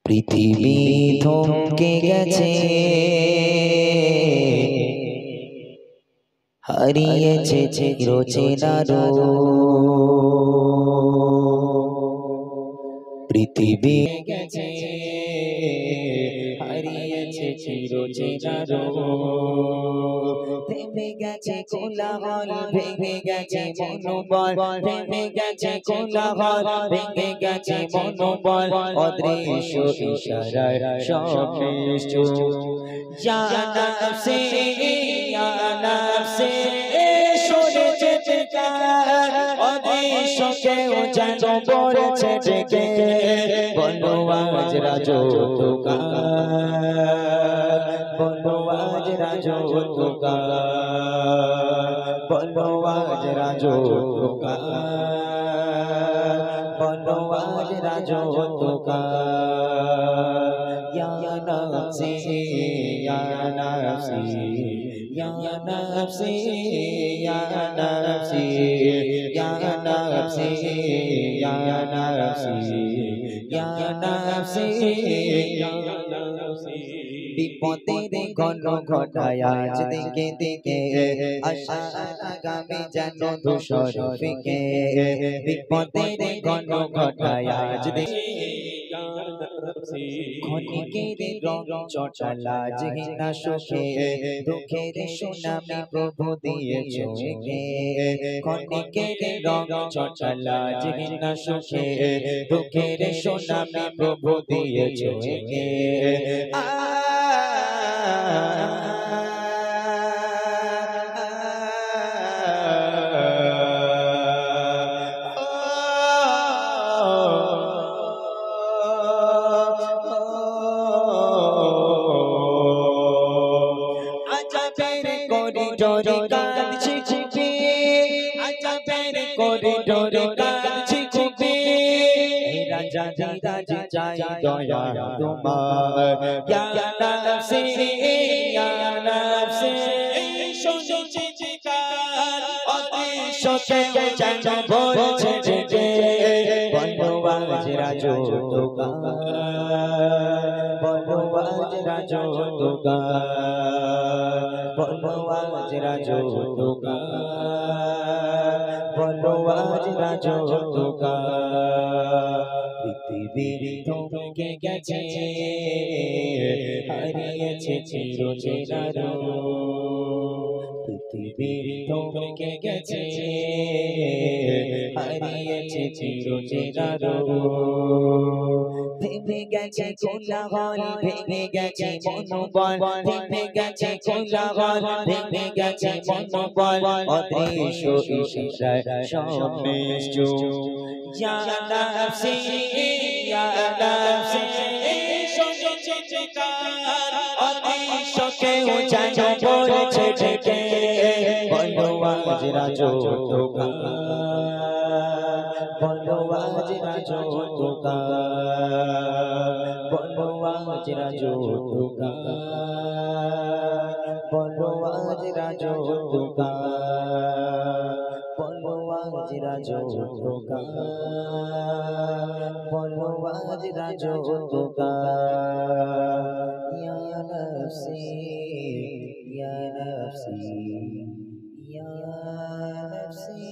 পৃথিবী থমকে গেছে, হারিয়েছে চিরচেনা পৃথিবী গেছে, হারিয়েছে চিরচেনা থেমে গেছে কোলাহল, ভেঙে গেছে মনোবল, থেমে গেছে কোলাহল, ভেঙে গেছে মনোবল, অদৃশ্য ইশারায় সব নিশ্চুপ। ইয়া নাফসি ইয়া নাফসি শুনেছে চিৎকার, অদৃশ্য কেউ যেন বলছে ডেকে, বলো আজ রাজত্বকার, বলো আজ রাজত্বকার, বলো আজ রাজত্বকার, বলো আজ রাজত্বকার। ইয়া নাফসি ইয়া নাফসি ইয়া নাফসি ইয়া নাফসি ইয়া নাফসি ইয়া নাফসি ইয়া নাফসি ইয়া নাফসি। বিপদের ঘন ঘটায় আজ দিকে দিকে, আশার আগামী যেন ধূসর ফিকে, বিপদের ঘন ঘটায় আজ দিকে ক্ষণিকের রং চটালা জেনা সুখে, দুঃখের সুনামি প্রভু দিয়েছো একে, ক্ষণিকের রং চটালা জেনা সুখে, দুঃখের সুনামি প্রভু দিয়েছো একে। আজাবের করিডোরে কাঁদছি খুবই, আজাবের করিডোরে কাঁদছি খুবই, রাজা রাজা চাই দয়া তোমার। ইয়া নাফসি ইয়া নাফসি শুনেছি চিৎকার, অদৃশ্য কেউ যেন বলছে ডেকে, বলো আজ রাজত্বকার, বলো আজ রাজত্বকার, বলো আজ রাজত্বকার, বলো আজ রাজত্বকার। পৃথিবী থমকে গেছে, হারিয়েছে চিরচেনা পৃথিবী থমকে গেছে, হারিয়েছে চিরচেনা থেমে গেছে কোলাহল, ভেঙে গেছে মনোবল, থেমে গেছে কোলাহল, ভেঙে গেছে মনোবল, অদৃশ্য ইশারায় সব নিশ্চুপ। ইয়া নাফসি ইয়া নাফসি শুনেছি চিৎকার, অদৃশ্য কেউ যেন বলছে ডেকে, বলো আজ রাজত্বকার, বলো আজ রাজত্বকার, বলো আজ রাজত্বকার, বলো আজ রাজত্বকার, বলো আজ রাজত্বকার, বলো আজ রাজত্বকার। ইয়া নাফসি ইয়া নাফসি ইয়া নাফসি।